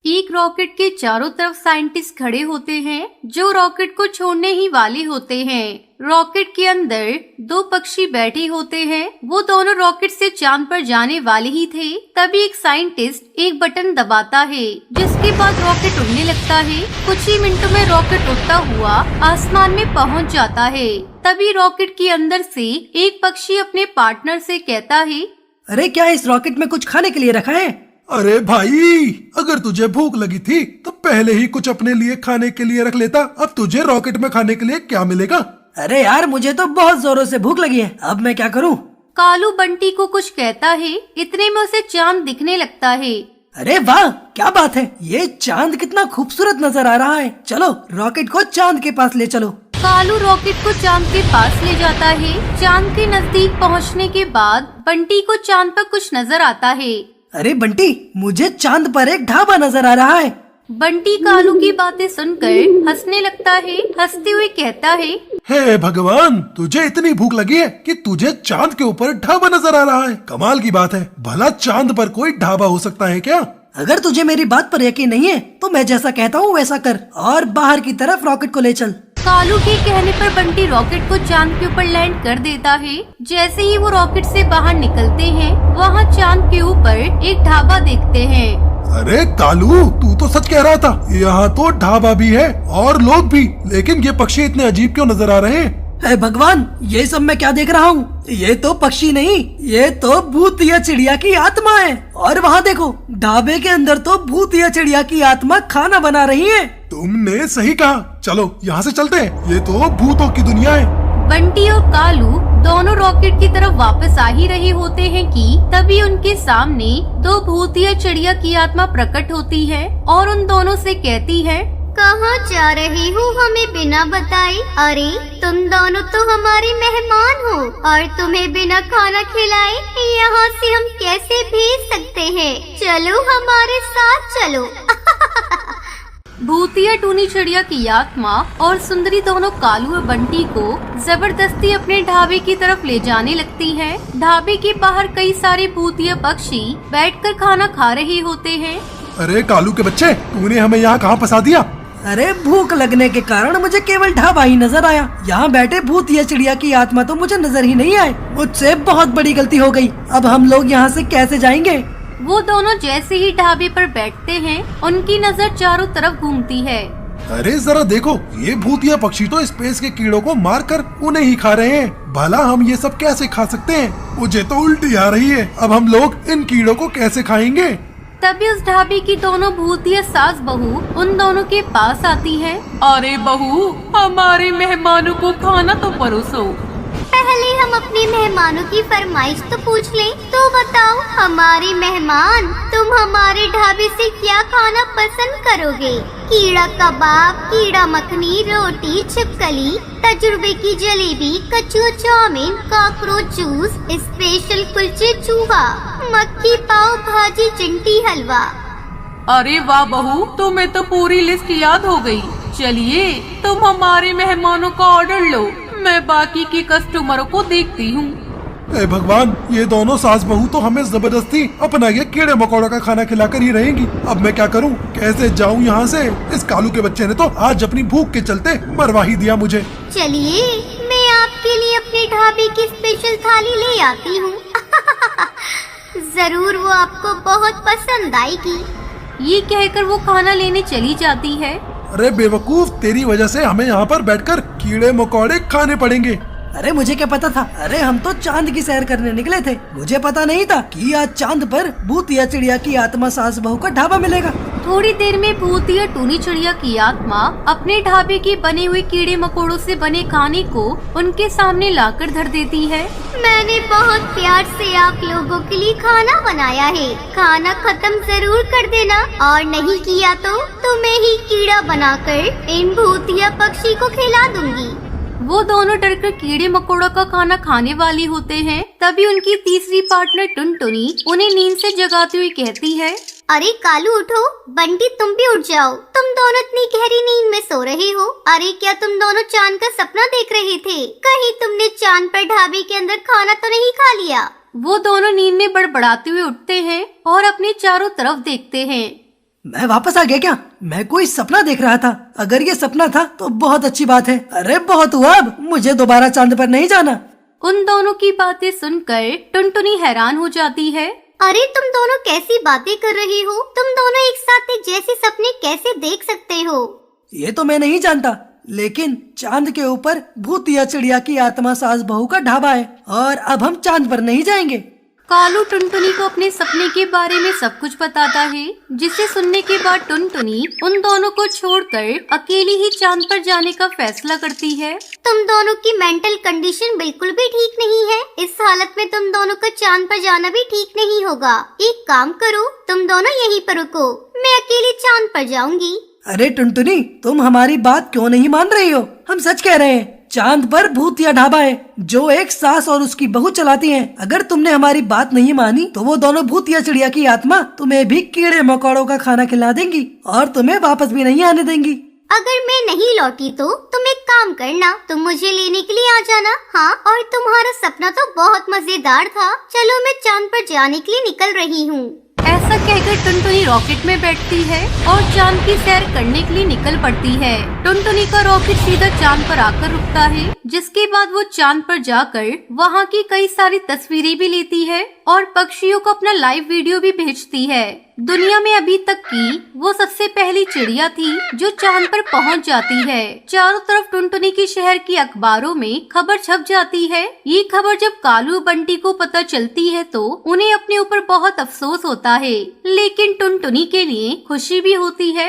एक रॉकेट के चारों तरफ साइंटिस्ट खड़े होते हैं जो रॉकेट को छोड़ने ही वाले होते हैं। रॉकेट के अंदर दो पक्षी बैठे होते हैं। वो दोनों रॉकेट से चांद पर जाने वाले ही थे। तभी एक साइंटिस्ट एक बटन दबाता है जिसके बाद रॉकेट उड़ने लगता है। कुछ ही मिनटों में रॉकेट उड़ता हुआ आसमान में पहुंच जाता है। तभी रॉकेट के अंदर से एक पक्षी अपने पार्टनर से कहता है, अरे क्या इस रॉकेट में कुछ खाने के लिए रखा है? अरे भाई, अगर तुझे भूख लगी थी तो पहले ही कुछ अपने लिए खाने के लिए रख लेता। अब तुझे रॉकेट में खाने के लिए क्या मिलेगा? अरे यार, मुझे तो बहुत जोरों से भूख लगी है, अब मैं क्या करूं? कालू बंटी को कुछ कहता है। इतने में उसे चांद दिखने लगता है। अरे वाह, क्या बात है, ये चांद कितना खूबसूरत नजर आ रहा है। चलो रॉकेट को चांद के पास ले चलो। कालू रॉकेट को चांद के पास ले जाता है। चांद के नजदीक पहुंचने के बाद बंटी को चांद पर कुछ नजर आता है। अरे बंटी, मुझे चांद पर एक ढाबा नजर आ रहा है। बंटी कालू की बातें सुनकर हंसने लगता है। हंसते हुए कहता है, हे भगवान, तुझे इतनी भूख लगी है कि तुझे चांद के ऊपर ढाबा नजर आ रहा है। कमाल की बात है। भला चांद पर कोई ढाबा हो सकता है क्या? अगर तुझे मेरी बात पर यकीन नहीं है तो मैं जैसा कहता हूँ वैसा कर और बाहर की तरफ रॉकेट को ले चल। कालू के कहने पर बंटी रॉकेट को चांद के ऊपर लैंड कर देता है। जैसे ही वो रॉकेट से बाहर निकलते हैं, वहाँ चांद के ऊपर एक ढाबा देखते हैं। अरे कालू, तू तो सच कह रहा था। यहाँ तो ढाबा भी है और लोग भी, लेकिन ये पक्षी इतने अजीब क्यों नजर आ रहे हैं? हे भगवान, ये सब मैं क्या देख रहा हूँ? ये तो पक्षी नहीं, ये तो भूत या चिड़िया की आत्मा है। और वहाँ देखो, ढाबे के अंदर तो भूत या चिड़िया की आत्मा खाना बना रही है। तुमने सही कहा। चलो यहाँ से चलते हैं, ये तो भूतों की दुनिया है। बंटी और कालू दोनों रॉकेट की तरफ वापस आ ही रहे होते हैं कि तभी उनके सामने दो भूत या चिड़िया की आत्मा प्रकट होती है और उन दोनों से कहती है, कहाँ जा रहे हो हमें बिना बताए? अरे तुम दोनों तो हमारे मेहमान हो और तुम्हें बिना खाना खिलाए यहाँ से हम कैसे भेज सकते हैं? चलो हमारे साथ चलो। भूतिया टूनी चिड़िया की आत्मा और सुंदरी दोनों कालू और बंटी को जबरदस्ती अपने ढाबे की तरफ ले जाने लगती हैं। ढाबे के बाहर कई सारे भूतिया पक्षी बैठकर खाना खा रहे होते हैं। अरे कालू के बच्चे, तूने हमें यहाँ कहाँ फंसा दिया? अरे भूख लगने के कारण मुझे केवल ढाबा ही नजर आया। यहाँ बैठे भूत या चिड़िया की आत्मा तो मुझे नजर ही नहीं आए। मुझसे बहुत बड़ी गलती हो गई। अब हम लोग यहाँ से कैसे जाएंगे? वो दोनों जैसे ही ढाबे पर बैठते हैं, उनकी नजर चारों तरफ घूमती है। अरे जरा देखो, ये भूतिया पक्षी तो स्पेस के कीड़ों को मारकर उन्हें ही खा रहे हैं। भला हम ये सब कैसे खा सकते हैं? मुझे तो उल्टी आ रही है। अब हम लोग इन कीड़ों को कैसे खाएंगे? तभी उस ढाबे की दोनों भूतिया सास बहू उन दोनों के पास आती है। अरे बहू, हमारे मेहमानों को खाना तो परोसो। पहले हम अपने मेहमानों की फरमाइश तो पूछ लें। तो बताओ हमारे मेहमान, तुम हमारे ढाबे से क्या खाना पसंद करोगे? कीड़ा कबाब, कीड़ा मखनी, रोटी, छिपकली, तजुर्बे की जलेबी, कचू चाउमीन, कॉकरोच जूस, स्पेशल कुलचे चूहा, मक्खी पाव भाजी, चिंटी हलवा। अरे वाह बहू, तुम्हें तो पूरी लिस्ट याद हो गई। चलिए तुम हमारे मेहमानों का ऑर्डर लो, मैं बाकी के कस्टमरों को देखती हूँ। ए भगवान, ये दोनों सास बहू तो हमें जबरदस्ती अपना ये कीड़े मकोड़ों का खाना खिलाकर ही रहेंगी। अब मैं क्या करूँ? कैसे जाऊँ यहाँ से? इस कालू के बच्चे ने तो आज अपनी भूख के चलते मरवा ही दिया मुझे। चलिए मैं आपके लिए अपने ढाबे की स्पेशल थाली ले आती हूँ। जरूर वो आपको बहुत पसंद आएगी। ये कहकर वो खाना लेने चली जाती है। अरे बेवकूफ, तेरी वजह से हमें यहाँ पर बैठकर कीड़े मकोड़े खाने पड़ेंगे। अरे मुझे क्या पता था? अरे हम तो चांद की सैर करने निकले थे। मुझे पता नहीं था कि आज चांद पर भूत या चिड़िया की आत्मा सास बहू का ढाबा मिलेगा। थोड़ी देर में भूतिया टूनी चिड़िया की आत्मा अपने ढाबे के बने हुए कीड़े मकोड़ों से बने खाने को उनके सामने लाकर धर देती है। मैंने बहुत प्यार से आप लोगों के लिए खाना बनाया है। खाना खत्म जरूर कर देना और नहीं किया तो तुम्हें ही कीड़ा बनाकर इन भूतिया पक्षी को खिला दूंगी। वो दोनों डरकर कीड़े मकोड़ों का खाना खाने वाली होते हैं। तभी उनकी तीसरी पार्टनर टुनटुनी उन्हें नींद से जगाती हुई कहती है, अरे कालू उठो, बंटी तुम भी उठ जाओ। तुम दोनों इतनी गहरी नींद में सो रहे हो। अरे क्या तुम दोनों चांद का सपना देख रहे थे? कहीं तुमने चांद पर ढाबे के अंदर खाना तो नहीं खा लिया? वो दोनों नींद में बड़बड़ाते हुए उठते हैं और अपने चारों तरफ देखते हैं। मैं वापस आ गया क्या? मैं कोई सपना देख रहा था। अगर ये सपना था तो बहुत अच्छी बात है। अरे बहुत हुआ, अब मुझे दोबारा चांद पर नहीं जाना। उन दोनों की बातें सुनकर टुनटुनी हैरान हो जाती है। अरे तुम दोनों कैसी बातें कर रहे हो? तुम दोनों एक साथ एक जैसे सपने कैसे देख सकते हो? ये तो मैं नहीं जानता, लेकिन चांद के ऊपर भूतिया चिड़िया की आत्मा सास बहू का ढाबा है और अब हम चांद पर नहीं जाएंगे। कालू टुनटुनी को अपने सपने के बारे में सब कुछ बताता है, जिसे सुनने के बाद टुनटुनी उन दोनों को छोड़कर अकेली ही चांद पर जाने का फैसला करती है। तुम दोनों की मेंटल कंडीशन बिल्कुल भी ठीक नहीं है। इस हालत में तुम दोनों का चांद पर जाना भी ठीक नहीं होगा। एक काम करो, तुम दोनों यहीं पर रुको, मैं अकेली चांद पर जाऊंगी। अरे टुनटुनी, तुम हमारी बात क्यों नहीं मान रही हो? हम सच कह रहे हैं, चांद पर भूतिया ढाबा है जो एक सास और उसकी बहू चलाती हैं। अगर तुमने हमारी बात नहीं मानी तो वो दोनों भूतिया चिड़िया की आत्मा तुम्हें भी कीड़े मकोड़ों का खाना खिला देंगी और तुम्हें वापस भी नहीं आने देंगी। अगर मैं नहीं लौटी तो तुम एक काम करना, तुम मुझे लेने के लिए आ जाना। हाँ, और तुम्हारा सपना तो बहुत मजेदार था। चलो मैं चांद पर जाने के लिए निकल रही हूँ। ऐसा कहकर टुनटुनी रॉकेट में बैठती है और चांद की सैर करने के लिए निकल पड़ती है। टुनटुनी का रॉकेट सीधा चांद पर आकर रुकता है, जिसके बाद वो चांद पर जाकर वहाँ की कई सारी तस्वीरें भी लेती है और पक्षियों को अपना लाइव वीडियो भी भेजती है। दुनिया में अभी तक की वो सबसे पहली चिड़िया थी जो चांद पर पहुंच जाती है। चारों तरफ टुनटुनी के शहर की अखबारों में खबर छप जाती है। ये खबर जब कालू बंटी को पता चलती है तो उन्हें अपने ऊपर बहुत अफसोस होता है, लेकिन टुनटुनी के लिए खुशी भी होती है।